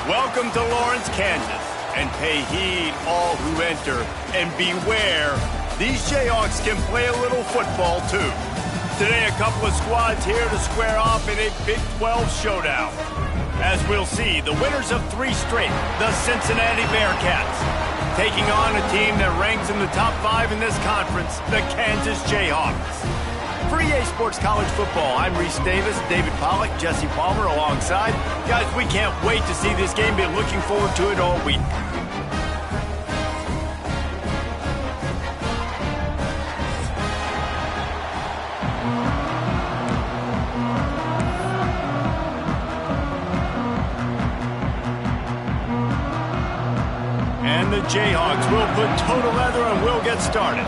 Welcome to Lawrence, Kansas, and pay heed all who enter, and beware, these Jayhawks can play a little football too. Today, a couple of squads here to square off in a Big 12 showdown. As we'll see, the winners of 3 straight, the Cincinnati Bearcats, taking on a team that ranks in the top 5 in this conference, the Kansas Jayhawks. For EA Sports College Football, I'm Reese Davis, David Pollack, Jesse Palmer alongside. Guys, we can't wait to see this game. Been looking forward to it all week. And the Jayhawks will put total leather and we'll get started.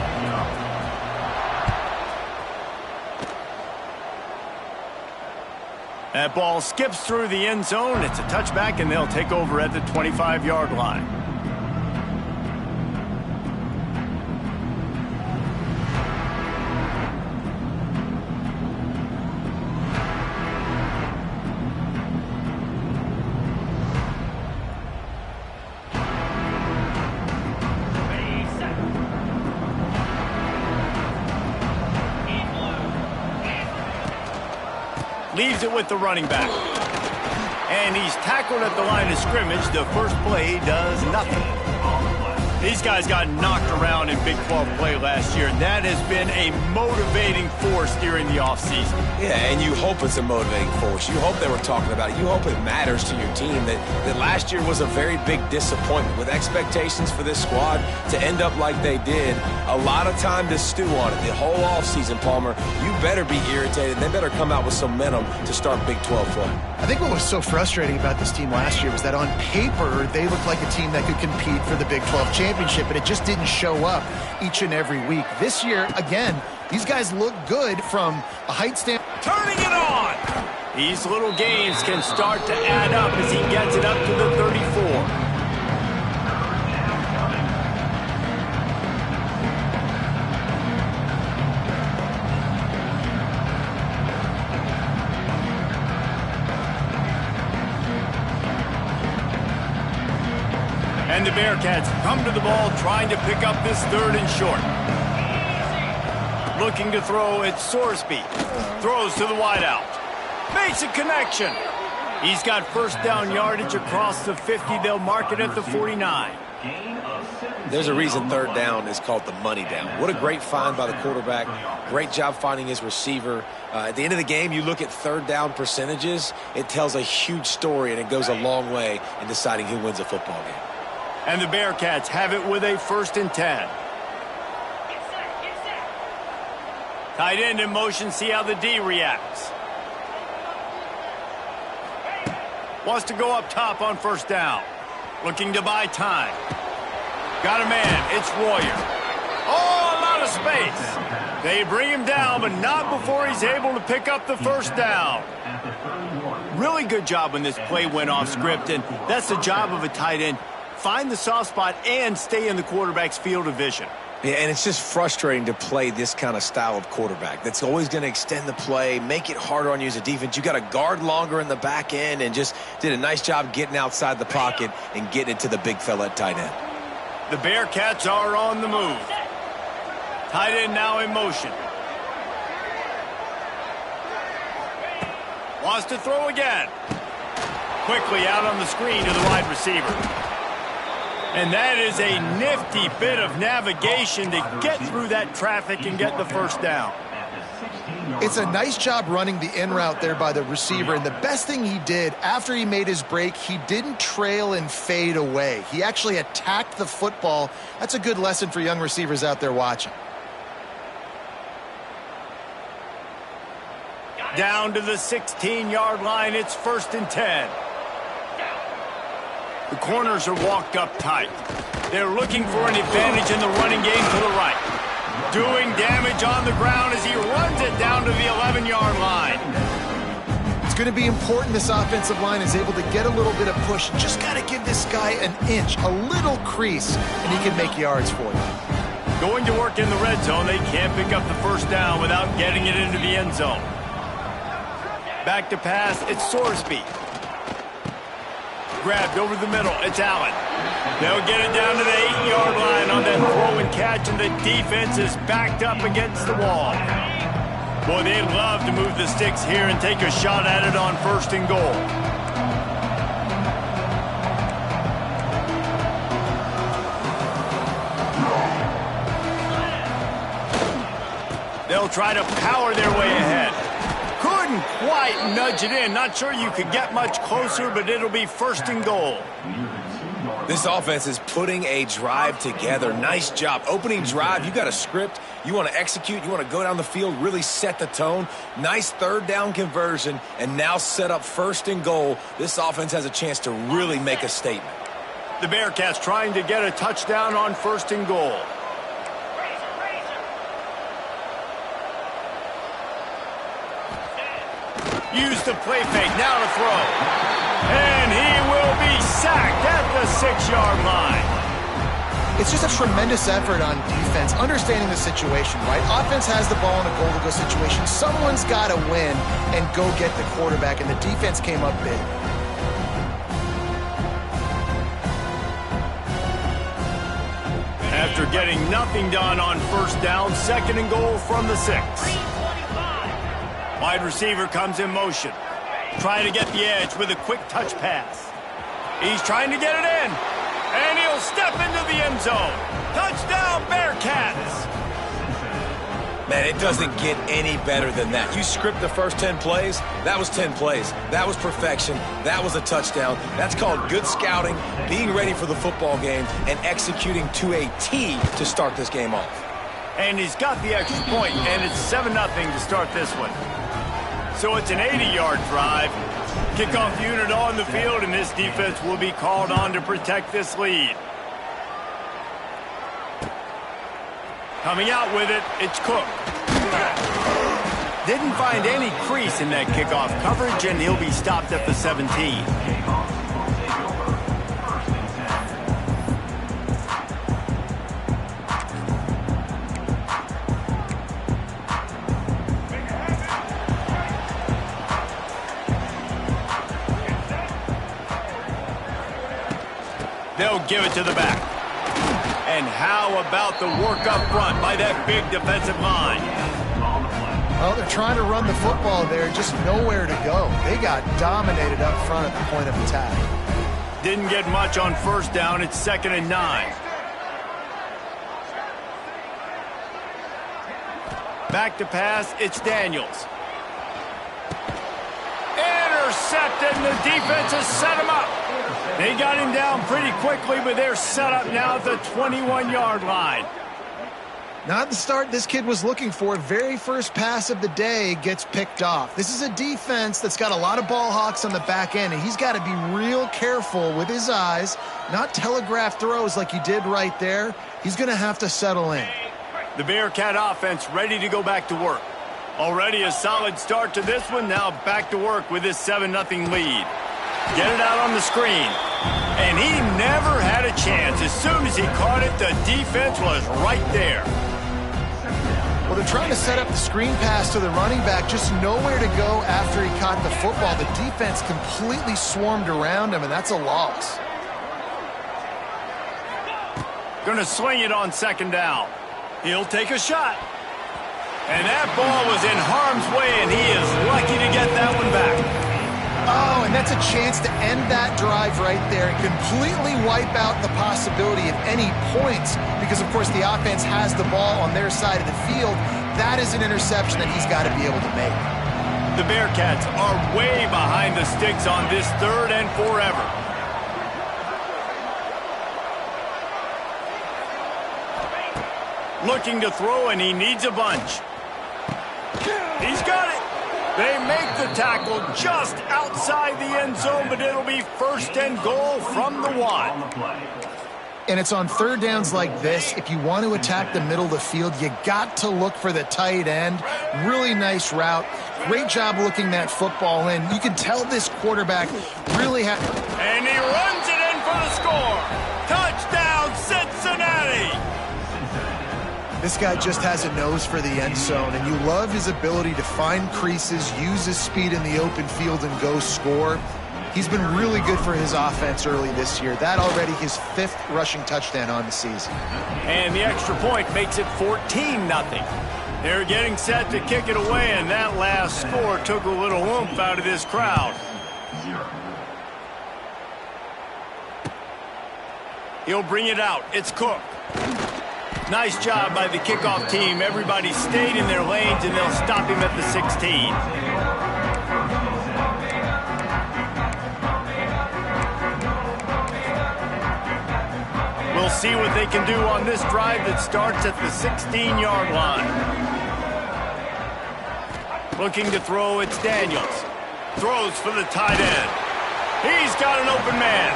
That ball skips through the end zone. It's a touchback, and they'll take over at the 25-yard line. Leaves it with the running back. And he's tackled at the line of scrimmage. The first play does nothing. These guys got knocked around in Big 12 play last year, and that has been a motivating force during the offseason. Yeah, and you hope it's a motivating force. You hope they were talking about it. You hope it matters to your team that last year was a very big disappointment. With expectations for this squad to end up like they did, a lot of time to stew on it. The whole offseason, Palmer, you better be irritated. They better come out with some momentum to start Big 12 play. I think what was so frustrating about this team last year was that on paper, they looked like a team that could compete for the Big 12 championship, but it just didn't show up each and every week. This year, again, these guys look good from a height standpoint. Turning it on! These little games can start to add up as he gets it up to the 34. And the Bearcats come to the ball trying to pick up this 3rd and short. Looking to throw, it's Sorsby. Throws to the wideout. Makes a connection. He's got first down yardage across the 50. They'll mark it at the 49. There's a reason 3rd down is called the money down. What a great find by the quarterback. Great job finding his receiver. At the end of the game, you look at 3rd down percentages. It tells a huge story, and it goes a long way in deciding who wins a football game. And the Bearcats have it with a 1st and 10. Tight end in motion, see how the D reacts. Wants to go up top on 1st down. Looking to buy time. Got a man, it's Royer. Oh, a lot of space. They bring him down, but not before he's able to pick up the 1st down. Really good job when this play went off script, and that's the job of a tight end. Find the soft spot and stay in the quarterback's field of vision. Yeah, and it's just frustrating to play this kind of style of quarterback. That's always going to extend the play, make it harder on you as a defense. You got to guard longer in the back end, and just did a nice job getting outside the pocket and getting it to the big fella at tight end. The Bearcats are on the move. Tight end now in motion. Wants to throw again. Quickly out on the screen to the wide receiver. And that is a nifty bit of navigation to get through that traffic and get the 1st down. It's a nice job running the in route there by the receiver, and the best thing he did after he made his break, he didn't trail and fade away. He actually attacked the football. That's a good lesson for young receivers out there watching. Down to the 16-yard line, it's 1st and 10. The corners are walked up tight. They're looking for an advantage in the running game to the right. Doing damage on the ground as he runs it down to the 11-yard line. It's going to be important this offensive line is able to get a little bit of push. Just got to give this guy an inch, a little crease, and he can make yards for you. Going to work in the red zone. They can't pick up the 1st down without getting it into the end zone. Back to pass, it's Sorsby. Grabbed over the middle. It's Allen. They'll get it down to the 8-yard line on that throw and catch, and the defense is backed up against the wall. Boy, they'd love to move the sticks here and take a shot at it on 1st and goal. They'll try to power their way ahead. Couldn't quite nudge it in. Not sure you could get much closer, but it'll be 1st and goal. This offense is putting a drive together. Nice job. Opening drive, you got a script. You want to execute. You want to go down the field, really set the tone. Nice 3rd down conversion, and now set up 1st and goal. This offense has a chance to really make a statement. The Bearcats trying to get a touchdown on 1st and goal. Use the play fake, now to throw. And he will be sacked at the 6-yard line. It's just a tremendous effort on defense, understanding the situation, right? Offense has the ball in a goal-to-go situation. Someone's got to win and go get the quarterback, and the defense came up big. After getting nothing done on 1st down, 2nd and goal from the 6. Wide receiver comes in motion. Trying to get the edge with a quick touch pass. He's trying to get it in. And he'll step into the end zone. Touchdown, Bearcats! Man, it doesn't get any better than that. You script the first 10 plays, that was 10 plays. That was perfection. That was a touchdown. That's called good scouting, being ready for the football game, and executing to a T to start this game off. And he's got the extra point, and it's 7-0 to start this one. So it's an 80-yard drive. Kickoff unit on the field, and this defense will be called on to protect this lead. Coming out with it, it's Cook. Didn't find any crease in that kickoff coverage, and he'll be stopped at the 17. They'll give it to the back. And how about the work up front by that big defensive line? Well, they're trying to run the football there, just nowhere to go. They got dominated up front at the point of attack. Didn't get much on 1st down. It's 2nd and 9. Back to pass. It's Daniels. Intercepted, and the defense has set him up. They got him down pretty quickly, but they're set up now at the 21-yard line. Not the start this kid was looking for. Very first pass of the day gets picked off. This is a defense that's got a lot of ball hawks on the back end, and he's got to be real careful with his eyes, not telegraph throws like he did right there. He's going to have to settle in. The Bearcat offense ready to go back to work. Already a solid start to this one. Now back to work with this 7-0 lead. Get it out on the screen. And he never had a chance. As soon as he caught it, the defense was right there. Well, they're trying to set up the screen pass to the running back, just nowhere to go after he caught the football. The defense completely swarmed around him, and that's a loss. Going to swing it on 2nd down. He'll take a shot. And that ball was in harm's way, and he is lucky to get that one back. Oh, and that's a chance to end that drive right there and completely wipe out the possibility of any points because, of course, the offense has the ball on their side of the field. That is an interception that he's got to be able to make. The Bearcats are way behind the sticks on this 3rd and forever. Looking to throw, and he needs a bunch. He's got it. They make the tackle just outside the end zone, but it'll be 1st and goal from the 1. And it's on 3rd downs like this. If you want to attack the middle of the field, you got to look for the tight end. Really nice route. Great job looking that football in. You can tell this quarterback really had... And he runs it in for the score. Touchdown, Cincinnati! This guy just has a nose for the end zone, and you love his ability to find creases, use his speed in the open field, and go score. He's been really good for his offense early this year. That already his 5th rushing touchdown on the season. And the extra point makes it 14-0. They're getting set to kick it away, and that last score took a little oomph out of this crowd. He'll bring it out. It's Cook. Nice job by the kickoff team. Everybody stayed in their lanes, and they'll stop him at the 16. We'll see what they can do on this drive that starts at the 16-yard line. Looking to throw, it's Daniels. Throws for the tight end. He's got an open man.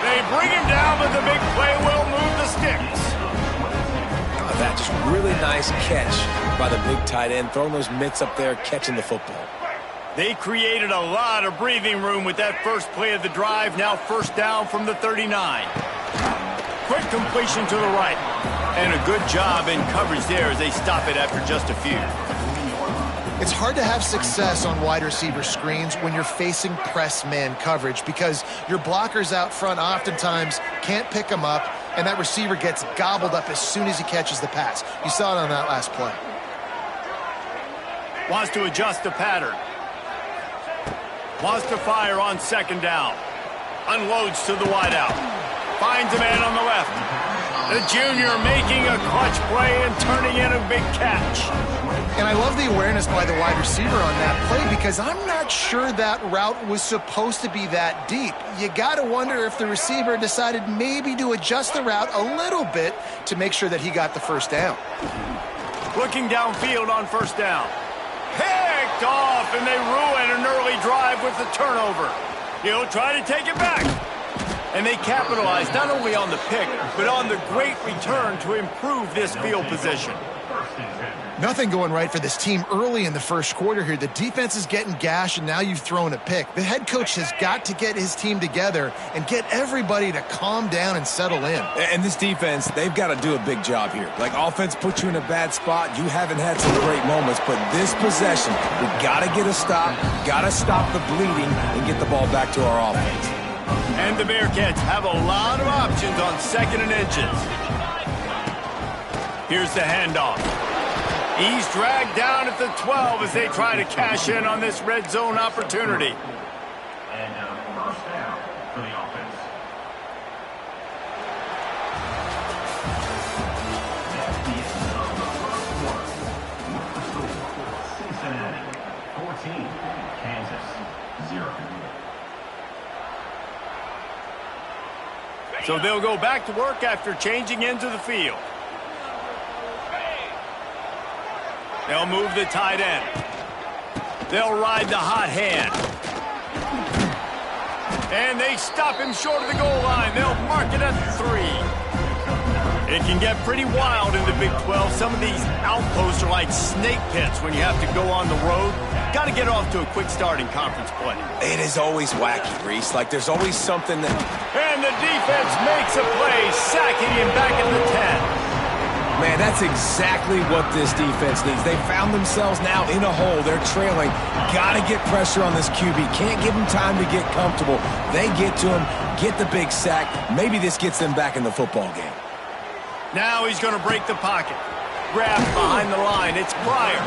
They bring him down, but the big play will move the sticks. Oh, that just really nice catch by the big tight end, throwing those mitts up there, catching the football. They created a lot of breathing room with that first play of the drive. Now first down from the 39. Quick completion to the right. And a good job in coverage there as they stop it after just a few. It's hard to have success on wide receiver screens when you're facing press man coverage because your blockers out front oftentimes can't pick them up, and that receiver gets gobbled up as soon as he catches the pass. You saw it on that last play. Wants to adjust the pattern. Wants to fire on second down. Unloads to the wideout. Finds a man on the left. The junior making a clutch play and turning in a big catch. And I love the awareness by the wide receiver on that play because I'm not sure that route was supposed to be that deep. You got to wonder if the receiver decided maybe to adjust the route a little bit to make sure that he got the first down. Looking downfield on first down. Picked off, and they ruin an early drive with the turnover. He'll try to take it back. And they capitalize not only on the pick, but on the great return to improve this field position. Nothing going right for this team early in the first quarter here. The defense is getting gashed, and now you've thrown a pick. The head coach has got to get his team together and get everybody to calm down and settle in. And this defense, they've got to do a big job here. Like, offense puts you in a bad spot. You haven't had some great moments, but this possession, we got to get a stop, got to stop the bleeding, and get the ball back to our offense. And the Bearcats have a lot of options on 2nd and inches. Here's the handoff. He's dragged down at the 12 as they try to cash in on this red zone opportunity. And first down for the offense. Cincinnati 14, Kansas 0. So they'll go back to work after changing into the field. They'll move the tight end. They'll ride the hot hand. And they stop him short of the goal line. They'll mark it at 3. It can get pretty wild in the Big 12. Some of these outposts are like snake pits when you have to go on the road. Got to get off to a quick start in conference play. It is always wacky, Reese. Like, there's always something that... And the defense makes a play, sacking him back at the 10. Man, that's exactly what this defense needs. They found themselves now in a hole. They're trailing. Got to get pressure on this QB. Can't give him time to get comfortable. They get to him, get the big sack. Maybe this gets them back in the football game. Now he's going to break the pocket. Grabbed behind the line. It's Pryor.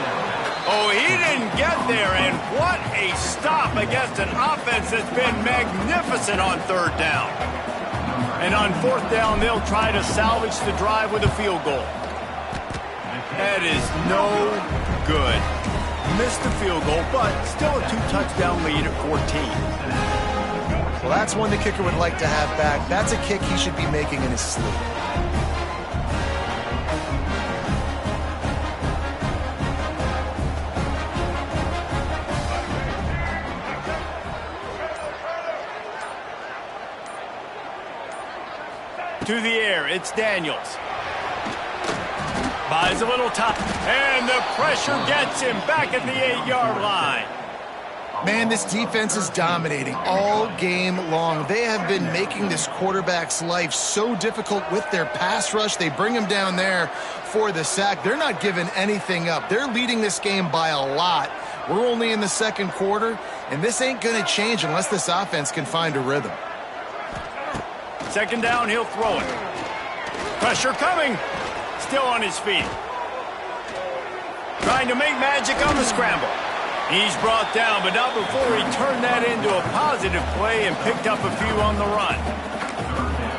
Oh, he didn't get there, and what a stop against an offense that's been magnificent on 3rd down. And on 4th down, they'll try to salvage the drive with a field goal. That is no good. Missed the field goal, but still a 2-touchdown lead at 14. Well, that's one the kicker would like to have back. That's a kick he should be making in his sleep. To the air, it's Daniels. Buys a little top, and the pressure gets him back at the 8-yard line. Man, this defense is dominating all game long. They have been making this quarterback's life so difficult with their pass rush. They bring him down there for the sack. They're not giving anything up. They're leading this game by a lot. We're only in the 2nd quarter, And this ain't going to change unless this offense can find a rhythm. Second down, he'll throw it. Pressure coming. Still on his feet. Trying to make magic on the scramble. He's brought down, but not before he turned that into a positive play and picked up a few on the run.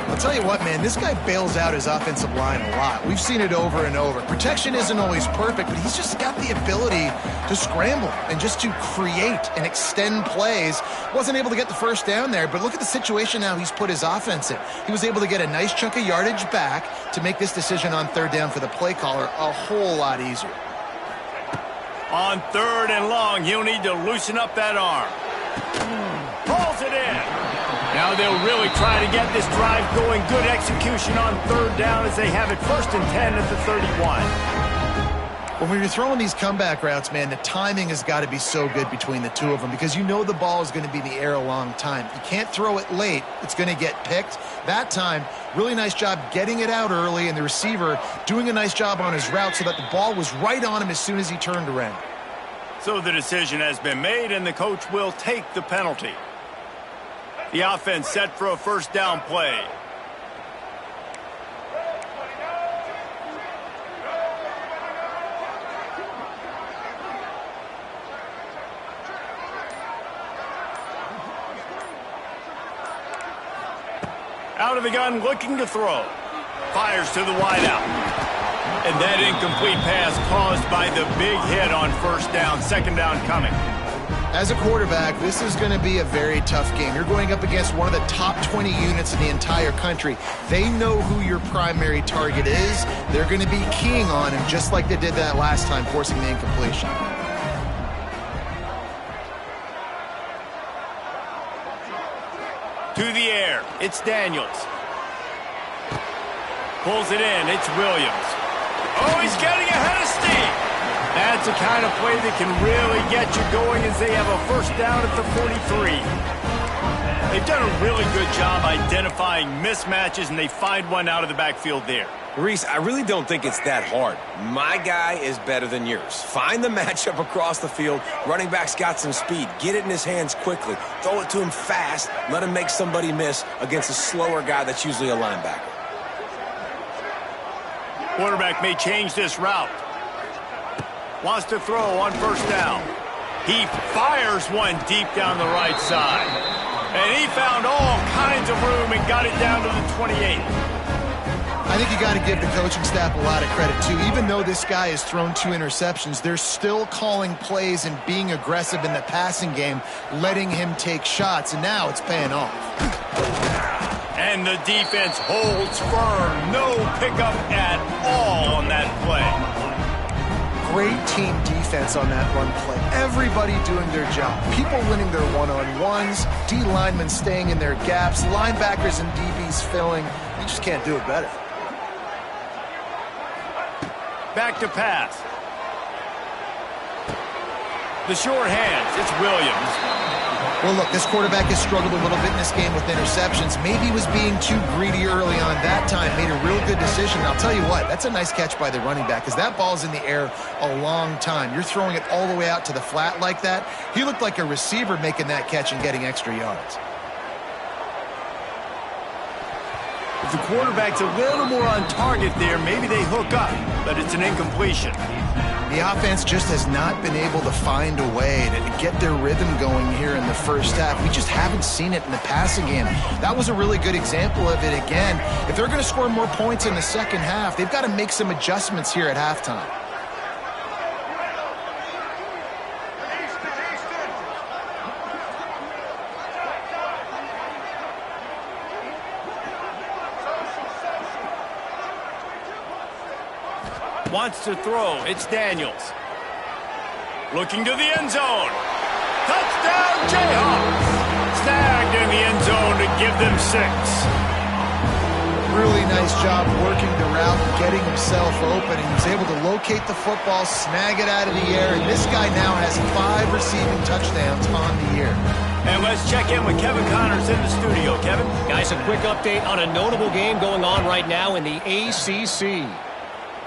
I'll tell you what, man, this guy bails out his offensive line a lot. We've seen it over and over. Protection isn't always perfect, but he's just got the ability to scramble and just to create and extend plays. Wasn't able to get the first down there, but look at the situation now he's put his offense in. He was able to get a nice chunk of yardage back to make this decision on third down for the play caller a whole lot easier. On third and long, he'll need to loosen up that arm. Pulls it in. Now they'll really try to get this drive going. Good execution on third down as they have it 1st and 10 at the 31. Well, when you're throwing these comeback routes, man, the timing has got to be so good between the two of them because you know the ball is going to be in the air a long time. You can't throw it late. It's going to get picked. That time, really nice job getting it out early, and the receiver doing a nice job on his route so that the ball was right on him as soon as he turned around. So the decision has been made, and the coach will take the penalty. The offense set for a first down play. Out of the gun, looking to throw. Fires to the wideout. And that incomplete pass caused by the big hit on first down. Second down coming. As a quarterback, this is going to be a very tough game. You're going up against one of the top 20 units in the entire country. They know who your primary target is. They're going to be keying on him just like they did that last time, forcing the incompletion. To the air, it's Daniels. Pulls it in, it's Williams. Oh, he's getting ahead of steam. That's the kind of play that can really get you going as they have a first down at the 43. They've done a really good job identifying mismatches, and they find one out of the backfield there. Reese, I really don't think it's that hard. My guy is better than yours. Find the matchup across the field. Running back's got some speed. Get it in his hands quickly. Throw it to him fast. Let him make somebody miss against a slower guy that's usually a linebacker. Quarterback may change this route. Wants to throw on first down. He fires one deep down the right side. And he found all kinds of room and got it down to the 28. I think you got to give the coaching staff a lot of credit, too. Even though this guy has thrown 2 interceptions, they're still calling plays and being aggressive in the passing game, letting him take shots, and now it's paying off. And the defense holds firm. No pickup at all on that play. Great team defense on that run play. Everybody doing their job. People winning their one-on-ones, D linemen staying in their gaps, linebackers and DBs filling. You just can't do it better. Back to pass. The short hands, it's Williams. Well, look, this quarterback has struggled a little bit in this game with interceptions. Maybe he was being too greedy early on that time, made a real good decision. I'll tell you what, that's a nice catch by the running back because that ball's in the air a long time. You're throwing it all the way out to the flat like that. He looked like a receiver making that catch and getting extra yards. If the quarterback's a little more on target there, maybe they hook up, but it's an incompletion. The offense just has not been able to find a way to get their rhythm going here in the first half. We just haven't seen it in the passing game. That was a really good example of it again. If they're going to score more points in the second half, they've got to make some adjustments here at halftime. Wants to throw. It's Daniels. Looking to the end zone. Touchdown, Jayhawks. Snagged in the end zone to give them 6. Really nice job working the route and getting himself open. He was able to locate the football, snag it out of the air, and this guy now has 5 receiving touchdowns on the year. And let's check in with Kevin Connors in the studio. Kevin? Guys, a quick update on a notable game going on right now in the ACC.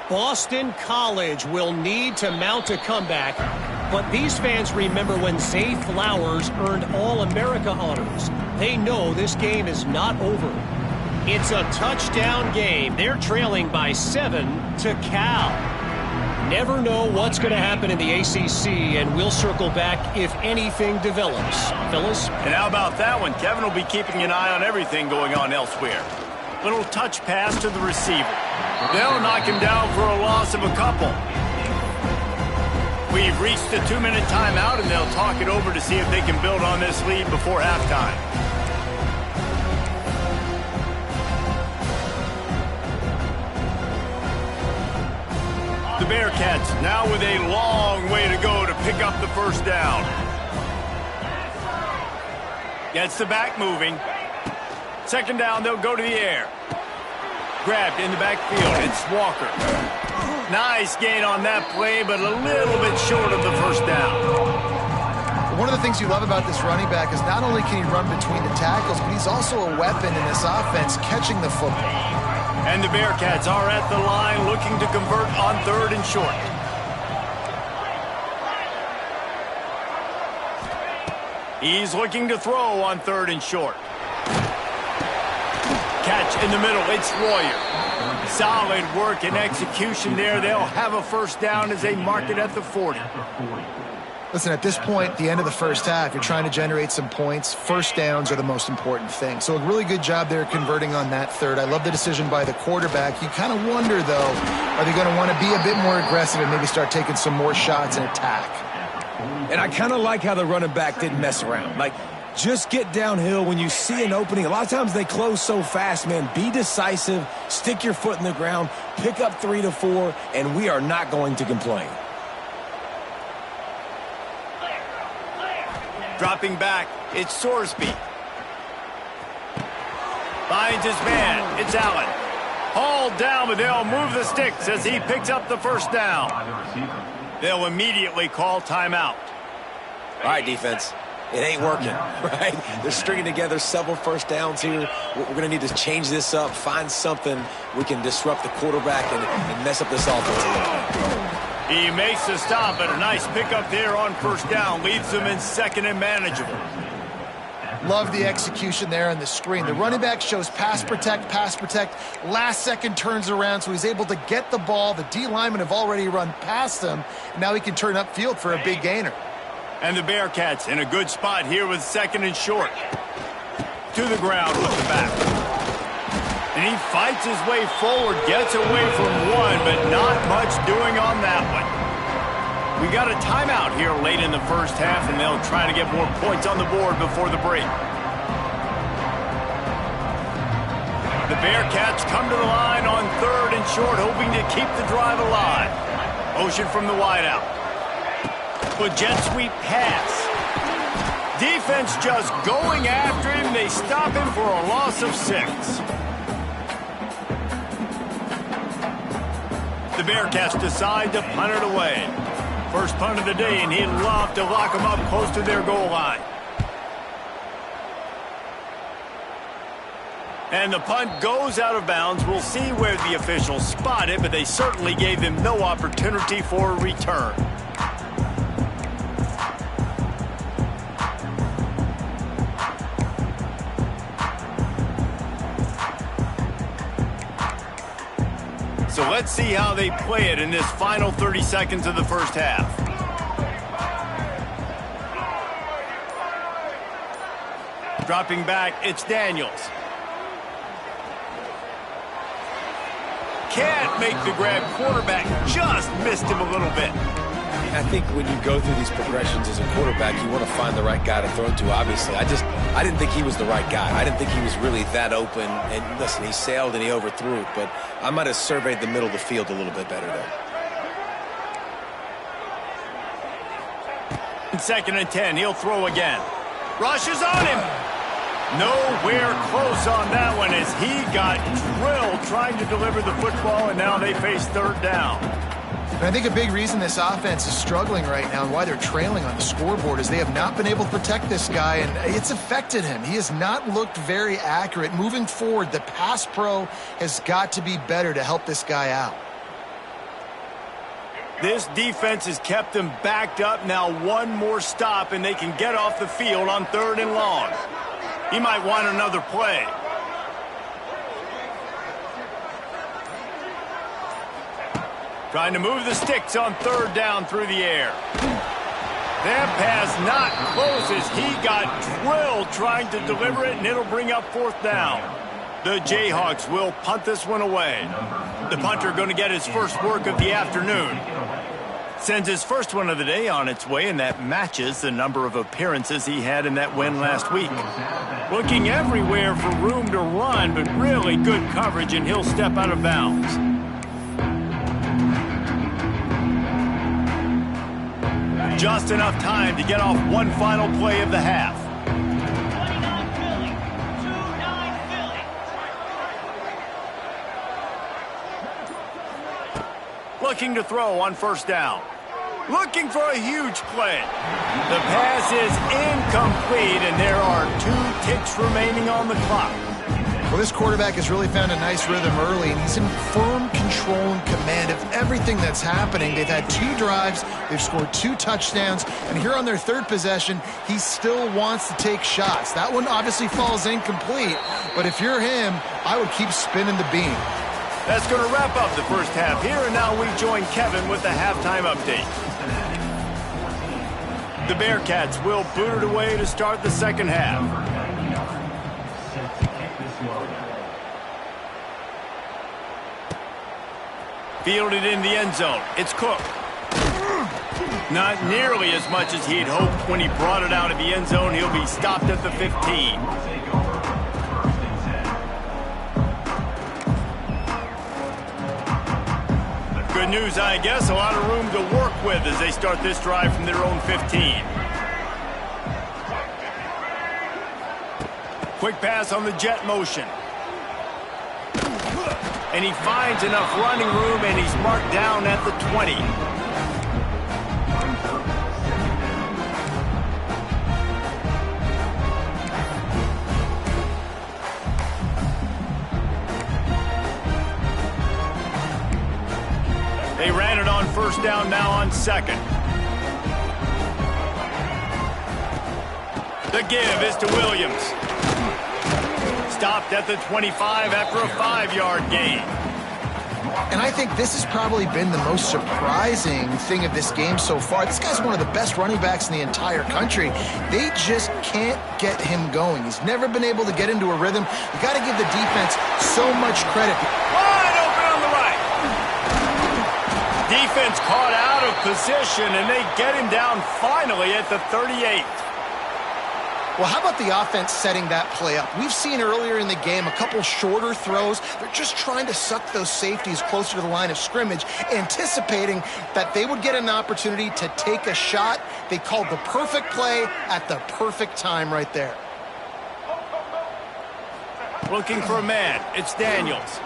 Boston College will need to mount a comeback But these fans remember when Zay Flowers earned All-America honors. They know this game is not over. It's a touchdown game. They're trailing by 7 to Cal. Never know what's going to happen in the ACC, and we'll circle back if anything develops. Fellas? And how about that one? Kevin will be keeping an eye on everything going on elsewhere. Little touch pass to the receiver. They'll knock him down for a loss of a couple. We've reached the 2-minute timeout, and they'll talk it over to see if they can build on this lead before halftime. The Bearcats now with a long way to go to pick up the first down. Gets the back moving. Second down, they'll go to the air. Grabbed in the backfield. It's Walker. Nice gain on that play, but a little bit short of the first down. One of the things you love about this running back is not only can he run between the tackles, but he's also a weapon in this offense, catching the football. And the Bearcats are at the line looking to convert on 3rd and short. He's looking to throw on 3rd and short. Catch in the middle. It's Royer. Solid work and execution there. They'll have a first down as they mark it at the 40. Listen, at this point, the end of the first half, you're trying to generate some points. First downs are the most important thing. So a really good job there converting on that 3rd. I love the decision by the quarterback. You kind of wonder, though, are they going to want to be a bit more aggressive and maybe start taking some more shots and attack? And I kind of like how the running back didn't mess around. Like, just get downhill when you see an opening. A lot of times they close so fast, man. Be decisive, stick your foot in the ground, pick up 3 to 4, and we are not going to complain. Dropping back, it's Sorsby. Finds his man, it's Allen. Hauled down, but they'll move the sticks as he picks up the first down. They'll immediately call timeout. All right, defense. It ain't working, right? They're stringing together several first downs here. We're going to need to change this up, find something we can disrupt the quarterback and mess up this offense. He makes the stop, and a nice pickup there on first down. Leaves them in 2nd and manageable. Love the execution there on the screen. The running back shows pass protect, last second turns around, so he's able to get the ball. The D linemen have already run past him. Now he can turn upfield for a big gainer. And the Bearcats in a good spot here with 2nd and short. To the ground with the back. And he fights his way forward, gets away from one, but not much doing on that one. We got a timeout here late in the first half, and they'll try to get more points on the board before the break. The Bearcats come to the line on 3rd and short, hoping to keep the drive alive. Motion from the wideout. With jet sweep pass. Defense just going after him. They stop him for a loss of 6. The Bearcats decide to punt it away. First punt of the day, and he'd love to lock them up close to their goal line. And the punt goes out of bounds. We'll see where the officials spot it, but they certainly gave him no opportunity for a return. So let's see how they play it in this final 30 seconds of the first half. Dropping back, it's Daniels. Can't make the grab. Quarterback just missed him a little bit. I think when you go through these progressions as a quarterback, you want to find the right guy to throw to, obviously. I didn't think he was the right guy. I didn't think he was really that open. And listen, he sailed and he overthrew it, but I might have surveyed the middle of the field a little bit better there. 2nd and 10, he'll throw again. Rushes on him. Nowhere close on that one as he got drilled trying to deliver the football, and now they face 3rd down. And I think a big reason this offense is struggling right now and why they're trailing on the scoreboard is they have not been able to protect this guy, and it's affected him. He has not looked very accurate. Moving forward, the pass pro has got to be better to help this guy out. This defense has kept them backed up. Now one more stop, and they can get off the field on 3rd and long. He might want another play. Trying to move the sticks on 3rd down through the air. That pass not close as he got drilled trying to deliver it, and it'll bring up 4th down. The Jayhawks will punt this one away. The punter going to get his first work of the afternoon. Sends his first one of the day on its way, and that matches the number of appearances he had in that win last week. Looking everywhere for room to run, but really good coverage, and he'll step out of bounds. Just enough time to get off one final play of the half. 29 Philly, 2-9 Philly. Looking to throw on 1st down. Looking for a huge play. The pass is incomplete, and there are 2 ticks remaining on the clock. Well, this quarterback has really found a nice rhythm early, and he's in firm control and command of everything that's happening. They've had 2 drives, they've scored 2 touchdowns, and here on their 3rd possession, he still wants to take shots. That one obviously falls incomplete, but if you're him, I would keep spinning the beam. That's going to wrap up the first half here, and now we join Kevin with the halftime update. The Bearcats will boot it away to start the second half. Fielded in the end zone. It's Cook. Not nearly as much as he'd hoped when he brought it out of the end zone. He'll be stopped at the 15. Good news, I guess. A lot of room to work with as they start this drive from their own 15. Quick pass on the jet motion. And he finds enough running room, and he's marked down at the 20. They ran it on 1st down, now on 2nd. The give is to Williams. Stopped at the 25 after a 5-yard gain. And I think this has probably been the most surprising thing of this game so far. This guy's one of the best running backs in the entire country. They just can't get him going. He's never been able to get into a rhythm. You got to give the defense so much credit. Wide open on the right. Defense caught out of position, and they get him down finally at the 38. Well, how about the offense setting that play up? We've seen earlier in the game a couple shorter throws. They're just trying to suck those safeties closer to the line of scrimmage, anticipating that they would get an opportunity to take a shot. They called the perfect play at the perfect time right there. Looking for a man. It's Daniels.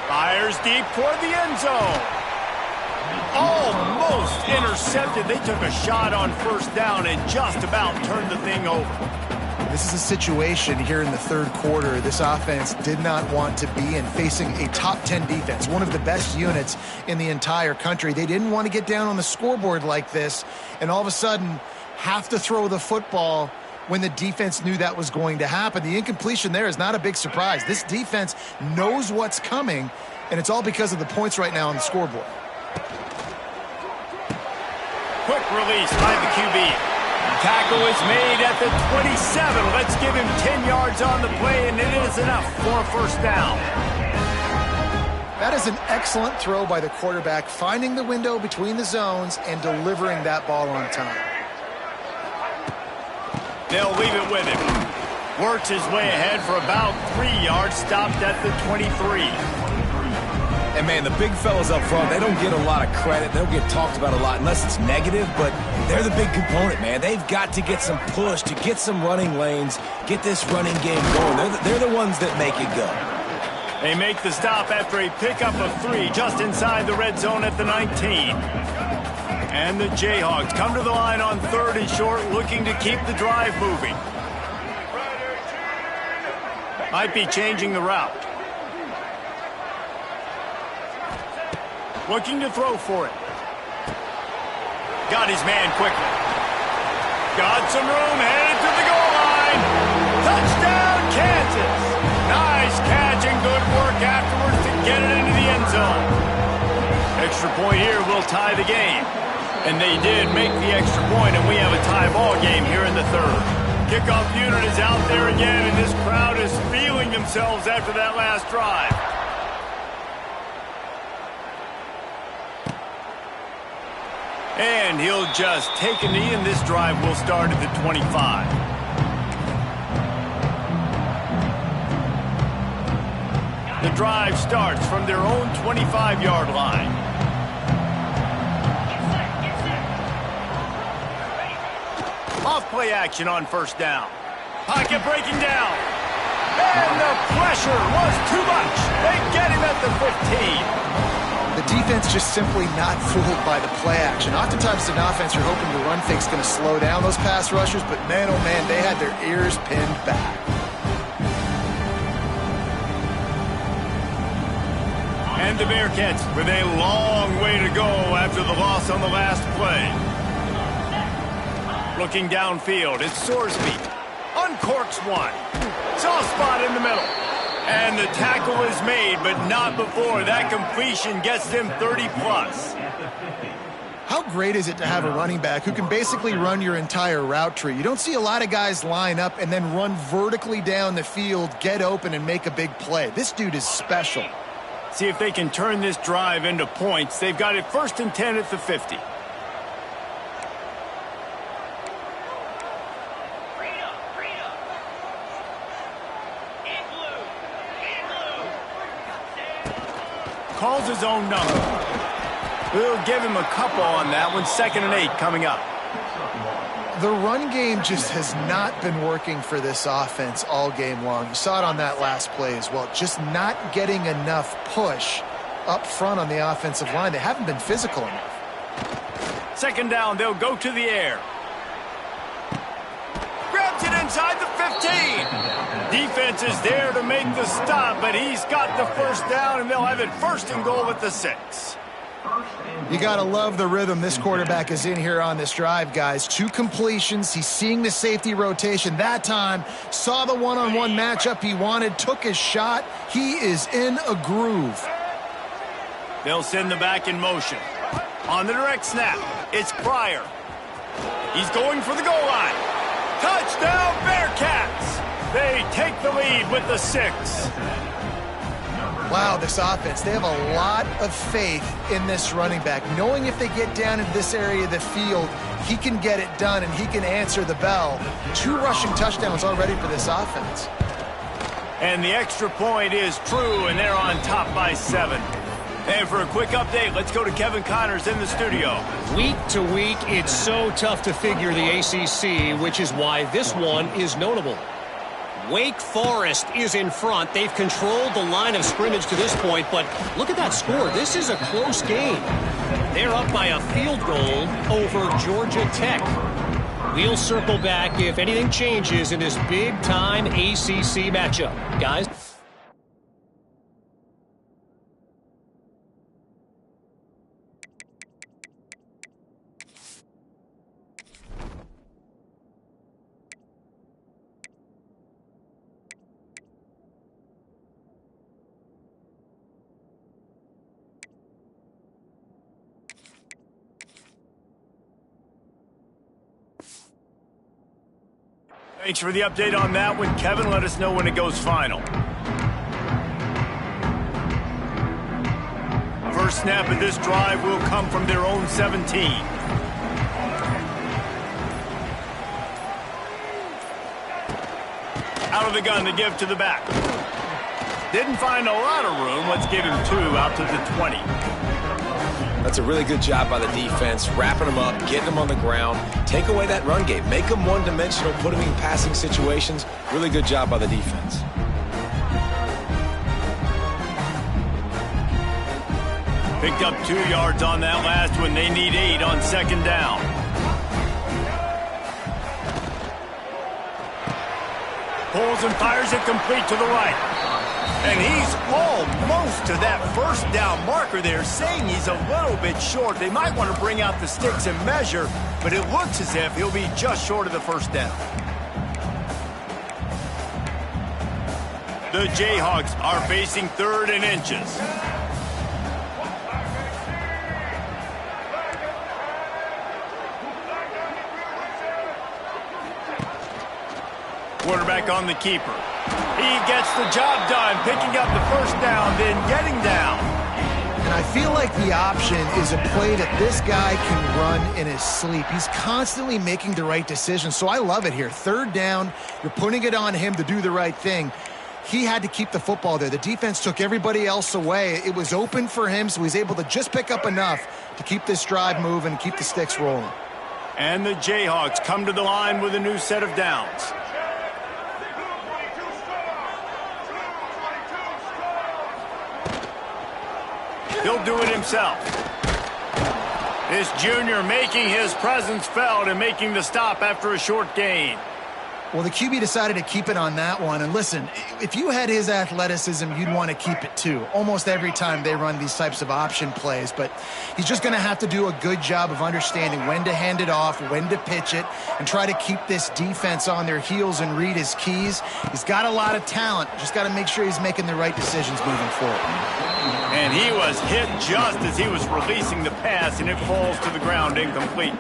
Fires deep toward the end zone. Almost intercepted. They took a shot on 1st down and just about turned the thing over. This is a situation here in the 3rd quarter this offense did not want to be in, facing a top 10 defense, one of the best units in the entire country. They didn't want to get down on the scoreboard like this and all of a sudden have to throw the football when the defense knew that was going to happen. The incompletion there is not a big surprise. This defense knows what's coming, and it's all because of the points right now on the scoreboard. Quick release by the QB. Tackle is made at the 27. Let's give him 10 yards on the play, and it is enough for a 1st down. That is an excellent throw by the quarterback, finding the window between the zones and delivering that ball on time. They'll leave it with him. Works his way ahead for about 3 yards, stopped at the 23. And, man, the big fellas up front, they don't get a lot of credit. They don't get talked about a lot unless it's negative, but they're the big component, man. They've got to get some push, to get some running lanes, get this running game going. They're the ones that make it go. They make the stop after a pickup of 3 just inside the red zone at the 19. And the Jayhawks come to the line on 3rd and short, looking to keep the drive moving. Might be changing the route. Looking to throw for it. Got his man quickly. Got some room, headed to the goal line. Touchdown, Kansas. Nice catch and good work afterwards to get it into the end zone. Extra point here will tie the game. And they did make the extra point, and we have a tie ball game here in the third. Kickoff unit is out there again, and this crowd is feeling themselves after that last drive. And he'll just take a knee, and this drive will start at the 25. The drive starts from their own 25-yard line. Off-play action on first down. Pocket breaking down. And the pressure was too much. They get him at the 15. The defense just simply not fooled by the play action. Oftentimes an offense you're hoping the run fake's going to slow down those pass rushers, but man, oh man, they had their ears pinned back. And the Bearcats with a long way to go after the loss on the last play. Looking downfield, it's Sorsby. Uncorks one. Soft spot in the middle. And the tackle is made, but not before that completion gets them 30-plus. How great is it to have a running back who can basically run your entire route tree? You don't see a lot of guys line up and then run vertically down the field, get open, and make a big play. This dude is special. See if they can turn this drive into points. They've got it 1st and 10 at the 50. Calls his own number. We'll give him a couple on that one. 2nd and 8 coming up. The run game just has not been working for this offense all game long. You saw it on that last play as well. Just not getting enough push up front on the offensive line. They haven't been physical enough. 2nd down, they'll go to the air. Grabs it inside the 15. Defense is there to make the stop, but he's got the 1st down, and they'll have it 1st and goal at the 6. You got to love the rhythm this quarterback is in here on this drive, guys. 2 completions. He's seeing the safety rotation that time. Saw the one-on-one matchup he wanted. Took his shot. He is in a groove. They'll send the back in motion. On the direct snap, it's Pryor. He's going for the goal line. Touchdown, Bearcats! They take the lead with the 6. Wow, this offense, they have a lot of faith in this running back, knowing if they get down into this area of the field, he can get it done and he can answer the bell. 2 rushing touchdowns already for this offense. And the extra point is true, and they're on top by 7. And for a quick update, let's go to Kevin Connors in the studio. Week to week, it's so tough to figure the ACC, which is why this one is notable. Wake Forest is in front. They've controlled the line of scrimmage to this point, but look at that score. This is a close game. They're up by a field goal over Georgia Tech. We'll circle back if anything changes in this big-time ACC matchup. Guys? Thanks for the update on that one, Kevin. Let us know when it goes final. First snap of this drive will come from their own 17. Out of the gun to give to the back. Didn't find a lot of room. Let's give him 2 out to the 20. That's a really good job by the defense, wrapping them up, getting them on the ground. Take away that run game. Make them one-dimensional, put them in passing situations. Really good job by the defense. Picked up 2 yards on that last one. They need 8 on 2nd down. Pulls and fires it complete to the right. And he's almost to that first down marker there, saying he's a little bit short. They might want to bring out the sticks and measure, but it looks as if he'll be just short of the first down. The Jayhawks are facing 3rd and inches. Quarterback on the keeper. He gets the job done, picking up the first down, then getting down. And I feel like the option is a play that this guy can run in his sleep. He's constantly making the right decision, so I love it here. 3rd down, you're putting it on him to do the right thing. He had to keep the football there. The defense took everybody else away. It was open for him, so he's able to just pick up enough to keep this drive moving, keep the sticks rolling. And the Jayhawks come to the line with a new set of downs. He'll do it himself. This junior making his presence felt and making the stop after a short gain. Well, the QB decided to keep it on that one. And listen, if you had his athleticism, you'd want to keep it too. Almost every time they run these types of option plays. But he's just going to have to do a good job of understanding when to hand it off, when to pitch it, and try to keep this defense on their heels and read his keys. He's got a lot of talent. Just got to make sure he's making the right decisions moving forward. And he was hit just as he was releasing the pass, and it falls to the ground incomplete.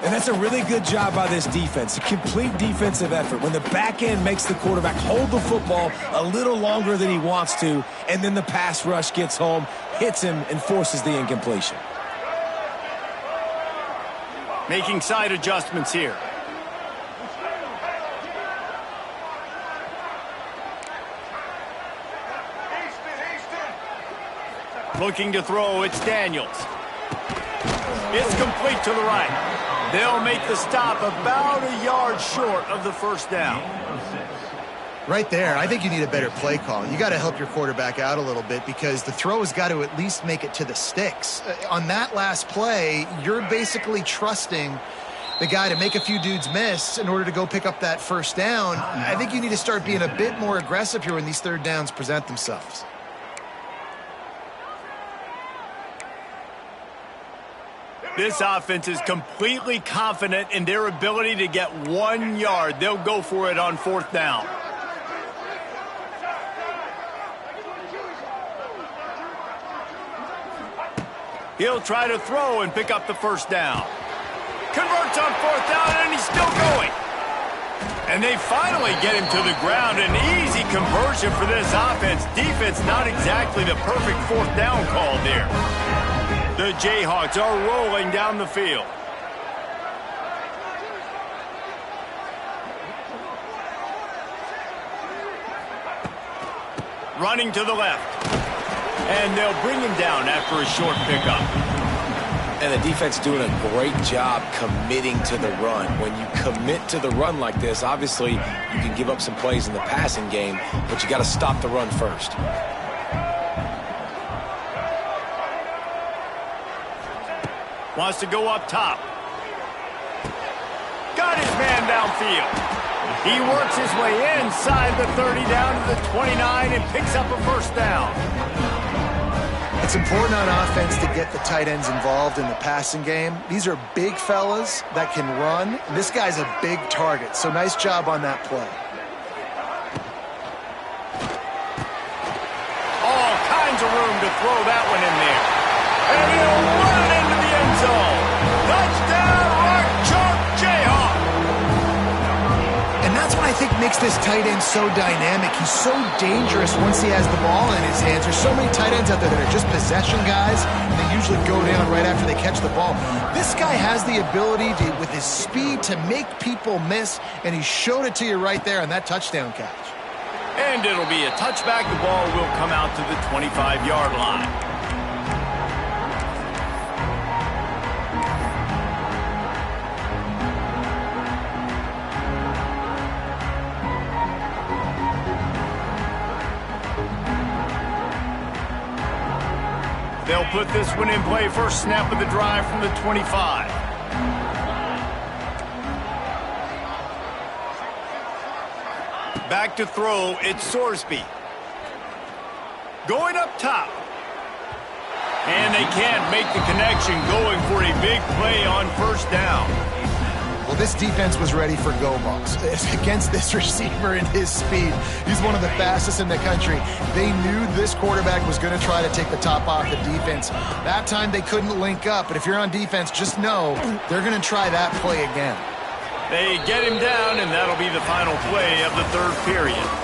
And that's a really good job by this defense, a complete defensive effort. When the back end makes the quarterback hold the football a little longer than he wants to, and then the pass rush gets home, hits him, and forces the incompletion. Making side adjustments here. Looking to throw, it's Daniels. It's complete to the right. They'll make the stop about a yard short of the first down. Right there, I think you need a better play call. You got to help your quarterback out a little bit because the throw has got to at least make it to the sticks. On that last play, you're basically trusting the guy to make a few dudes miss in order to go pick up that first down. I think you need to start being a bit more aggressive here when these 3rd downs present themselves. This offense is completely confident in their ability to get 1 yard. They'll go for it on 4th down. He'll try to throw and pick up the first down. Converts on 4th down, and he's still going. And they finally get him to the ground. An easy conversion for this offense. Defense not exactly the perfect 4th down call there. The Jayhawks are rolling down the field. Running to the left. And they'll bring him down after a short pickup. And the defense doing a great job committing to the run. When you commit to the run like this, obviously you can give up some plays in the passing game, but you got to stop the run first. Wants to go up top. Got his man downfield. He works his way inside the 30 down to the 29 and picks up a first down. It's important on offense to get the tight ends involved in the passing game. These are big fellas that can run. And this guy's a big target, so nice job on that play. All kinds of room to throw that one in there. And he'll run it into the end zone. Touchdown, Rock Chalk Jayhawk. And that's what I think makes this tight end so dynamic. He's so dangerous once he has the ball in his hands. There's so many tight ends out there that are just possession guys, and they usually go down right after they catch the ball. This guy has the ability to, with his speed, to make people miss, and he showed it to you right there on that touchdown catch. And it'll be a touchback. The ball will come out to the 25-yard line. They'll put this one in play. First snap of the drive from the 25. Back to throw, it's Sorsby. Going up top. And they can't make the connection, going for a big play on first down. Well, this defense was ready for go balls against this receiver and his speed. He's one of the fastest in the country. They knew this quarterback was going to try to take the top off the defense. That time they couldn't link up, but if you're on defense, just know they're going to try that play again. They get him down, and that'll be the final play of the third period.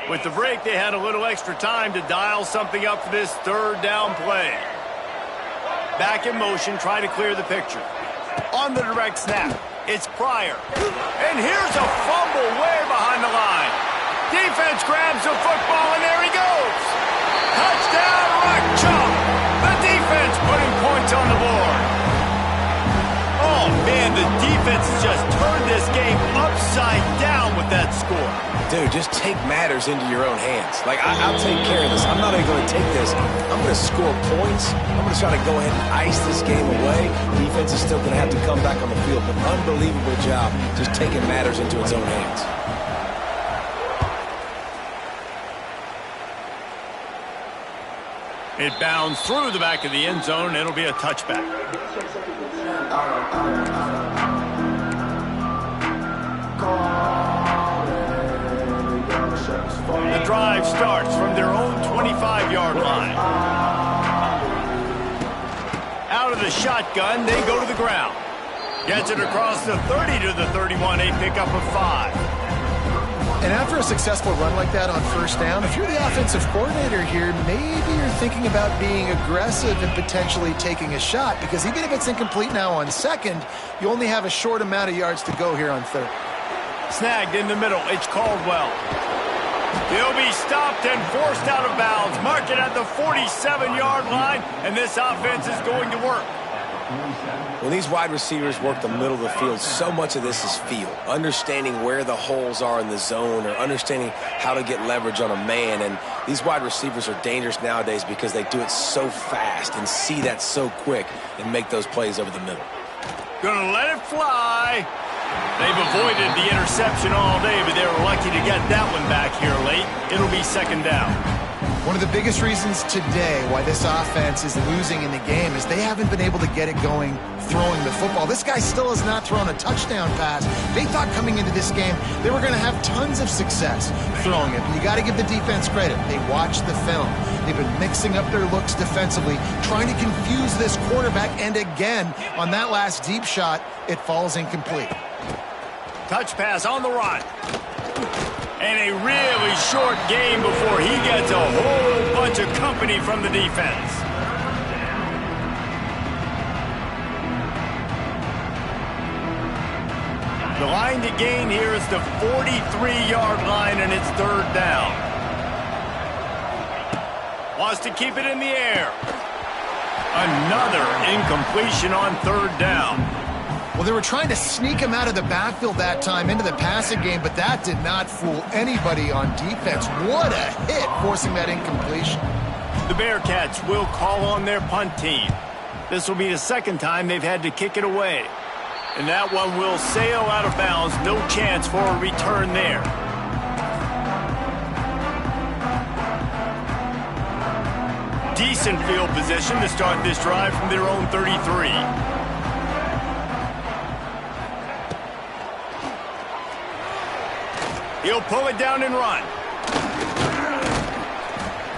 With the break, they had a little extra time to dial something up for this third down play. Back in motion, try to clear the picture. On the direct snap, it's Pryor. And here's a fumble way behind the line. Defense grabs the football, and there he goes. Touchdown, Rock Chalk. The defense putting points on the board. Oh, man, the defense has just turned this game upside down with that score. Dude, just take matters into your own hands. Like, I'll take care of this. I'm not even going to take this. I'm going to score points. I'm going to try to go ahead and ice this game away. Defense is still going to have to come back on the field. But unbelievable job just taking matters into its own hands. It bounds through the back of the end zone. It'll be a touchback. The drive starts from their own 25-yard line. Out of the shotgun, they go to the ground. Gets it across the 30 to the 31, a pickup of 5. And after a successful run like that on first down, if you're the offensive coordinator here, maybe you're thinking about being aggressive and potentially taking a shot, because even if it's incomplete now on second, you only have a short amount of yards to go here on third. Snagged in the middle, it's Caldwell. He'll be stopped and forced out of bounds. Mark it at the 47-yard line, and this offense is going to work. When these wide receivers work the middle of the field, so much of this is feel. Understanding where the holes are in the zone, or understanding how to get leverage on a man. And these wide receivers are dangerous nowadays because they do it so fast and see that so quick and make those plays over the middle. Gonna let it fly. They've avoided the interception all day, but they were lucky to get that one back here late. It'll be second down. One of the biggest reasons today why this offense is losing in the game is they haven't been able to get it going throwing the football. This guy still has not thrown a touchdown pass. They thought coming into this game they were going to have tons of success throwing it. But you got to give the defense credit. They watched the film. They've been mixing up their looks defensively, trying to confuse this quarterback. And again, on that last deep shot, it falls incomplete. Touch pass on the run. And a really short game before he gets a whole bunch of company from the defense. The line to gain here is the 43-yard line, and it's third down. Wants to keep it in the air. Another incompletion on third down. Well, they were trying to sneak him out of the backfield that time into the passing game, but that did not fool anybody on defense. What a hit, forcing that incompletion. The Bearcats will call on their punt team. This will be the second time they've had to kick it away. And that one will sail out of bounds. No chance for a return there. Decent field position to start this drive from their own 33. He'll pull it down and run.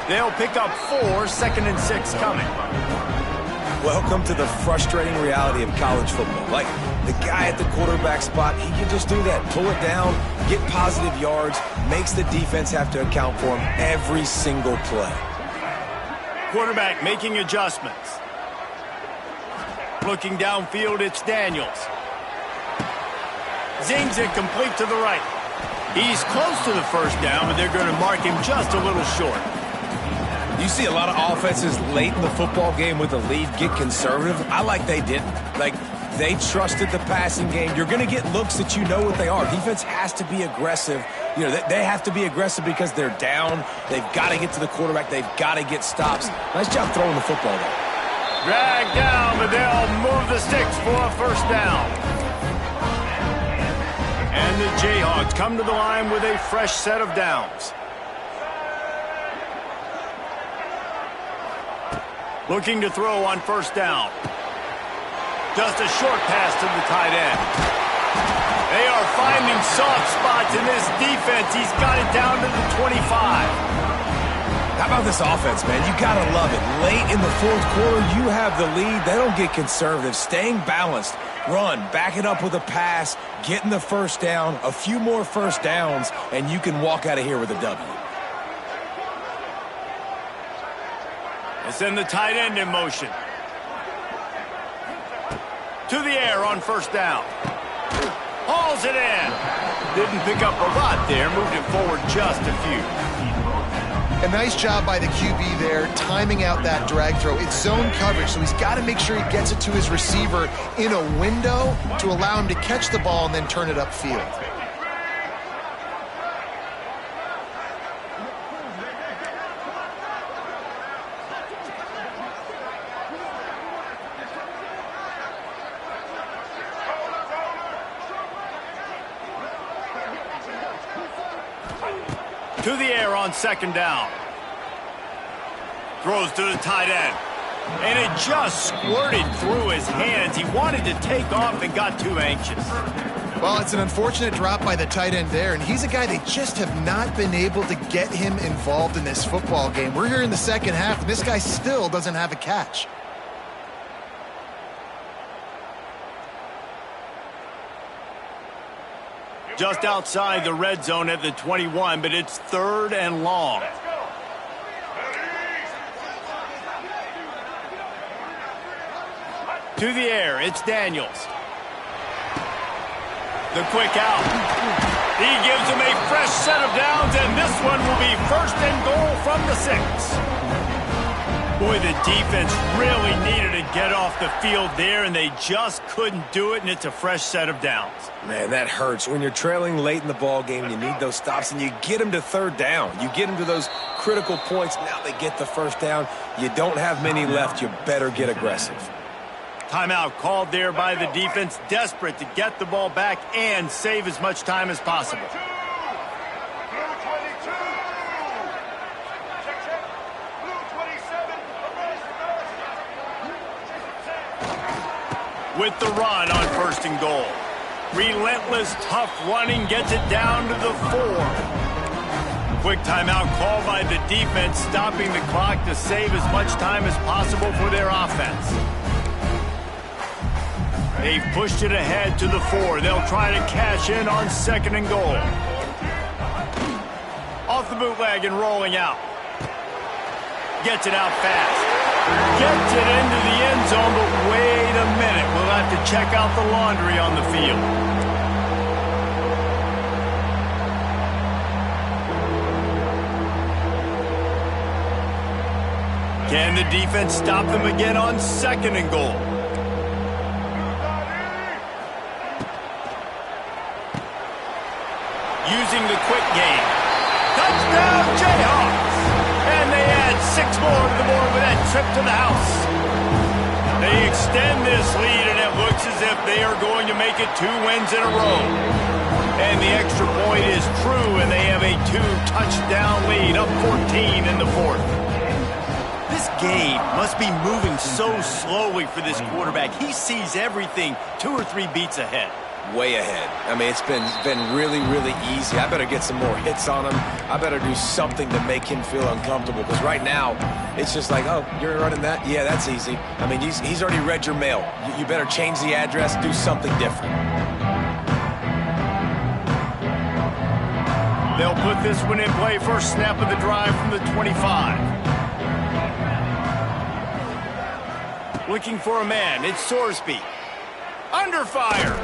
They'll pick up 4, 2nd and 6 coming. Welcome to the frustrating reality of college football. Like, the guy at the quarterback spot, he can just do that. Pull it down, get positive yards, makes the defense have to account for him every single play. Quarterback making adjustments. Looking downfield, it's Daniels. Zings it complete to the right. He's close to the first down, but they're going to mark him just a little short. You see a lot of offenses late in the football game with the lead get conservative. I like they didn't. Like, they trusted the passing game. You're going to get looks that you know what they are. Defense has to be aggressive. You know, they have to be aggressive because they're down. They've got to get to the quarterback. They've got to get stops. Nice job throwing the football there. Drag down, but they'll move the sticks for a first down. And the Jayhawks come to the line with a fresh set of downs. Looking to throw on first down. Just a short pass to the tight end. They are finding soft spots in this defense. He's got it down to the 25. How about this offense, man? You got to love it. Late in the fourth quarter, you have the lead. They don't get conservative. Staying balanced. Run, back it up with a pass, getting the first down, a few more first downs, and you can walk out of here with a W. They send the tight end in motion. To the air on first down. Hauls it in. Didn't pick up a lot there. Moved it forward just a few. A nice job by the QB there, timing out that drag throw. It's zone coverage, so he's got to make sure he gets it to his receiver in a window to allow him to catch the ball and then turn it upfield. To the air on second down. Throws to the tight end. And it just squirted through his hands. He wanted to take off and got too anxious. Well, it's an unfortunate drop by the tight end there, and he's a guy they just have not been able to get him involved in this football game. We're here in the second half, and this guy still doesn't have a catch. Just outside the red zone at the 21, but it's third and long. To the air, it's Daniels. The quick out. He gives him a fresh set of downs, and this one will be first and goal from the 6. Boy, the defense really needed to get off the field there, and they just couldn't do it, and it's a fresh set of downs. Man, that hurts. When you're trailing late in the ball game, you need those stops, and you get them to third down. You get them to those critical points. Now they get the first down. You don't have many left. You better get aggressive. Timeout called there by the defense, desperate to get the ball back and save as much time as possible. With the run on first and goal. Relentless, tough running gets it down to the 4. Quick timeout called by the defense, stopping the clock to save as much time as possible for their offense. They've pushed it ahead to the 4. They'll try to cash in on second and goal. Off the bootleg and rolling out. Gets it out fast. Gets it into the end zone, but wait a minute. We'll have to check out the laundry on the field. Can the defense stop them again on second and goal? Using the quick game. Touchdown, Jayhawks! And they add 6 more to the board with that trip to the house. They extend this lead, and it looks as if they are going to make it 2 wins in a row. And the extra point is true, and they have a 2-touchdown lead, up 14 in the 4th. This game must be moving so slowly for this quarterback. He sees everything 2 or 3 beats ahead. Way ahead. I mean, it's been really, really easy. I better get some more hits on him. I better do something to make him feel uncomfortable, because right now, it's just like, oh, you're running that? Yeah, that's easy. I mean, he's already read your mail. You better change the address, do something different. They'll put this one in play. First snap of the drive from the 25. Looking for a man. It's Sorsby. Under fire.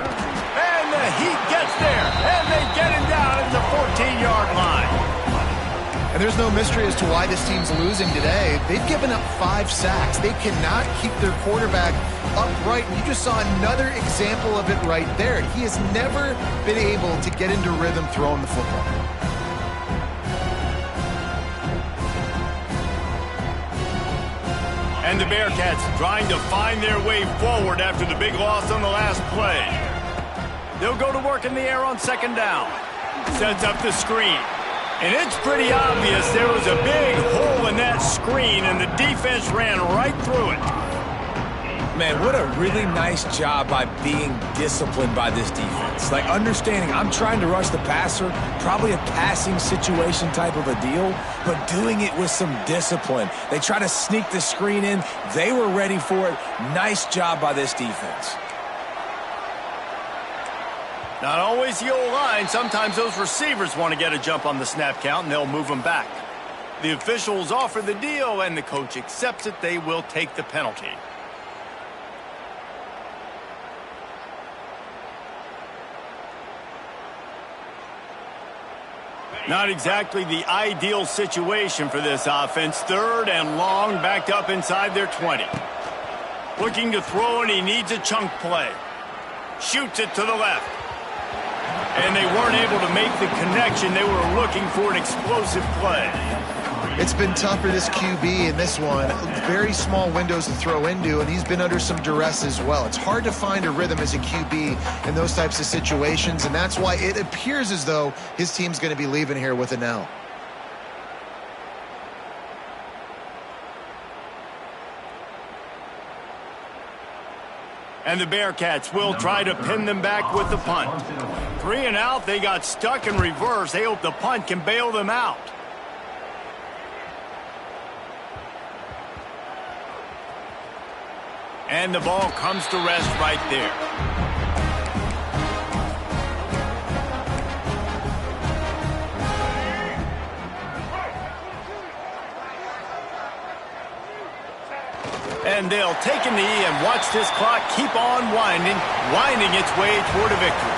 And the heat gets there. And they get him down at the 14-yard line. And there's no mystery as to why this team's losing today. They've given up 5 sacks. They cannot keep their quarterback upright. And you just saw another example of it right there. He has never been able to get into rhythm throwing the football. And the Bearcats trying to find their way forward after the big loss on the last play. They'll go to work in the air on second down. Sets up the screen. And it's pretty obvious there was a big hole in that screen, and the defense ran right through it. Man, what a really nice job by being disciplined by this defense. Like, understanding I'm trying to rush the passer, probably a passing situation type of a deal, but doing it with some discipline. They try to sneak the screen in. They were ready for it. Nice job by this defense. Not always the old line. Sometimes those receivers want to get a jump on the snap count, and they'll move them back. The officials offer the deal, and the coach accepts it. They will take the penalty. Not exactly the ideal situation for this offense. 3rd and long, backed up inside their 20. Looking to throw, and he needs a chunk play. Shoots it to the left. And they weren't able to make the connection. They were looking for an explosive play. It's been tough for this QB in this one. Very small windows to throw into, and he's been under some duress as well. It's hard to find a rhythm as a QB in those types of situations, and that's why it appears as though his team's going to be leaving here with an L. And the Bearcats will try to pin them back with the punt. 3 and out, they got stuck in reverse. They hope the punt can bail them out. And the ball comes to rest right there. And they'll take a knee and watch this clock keep on winding its way toward a victory.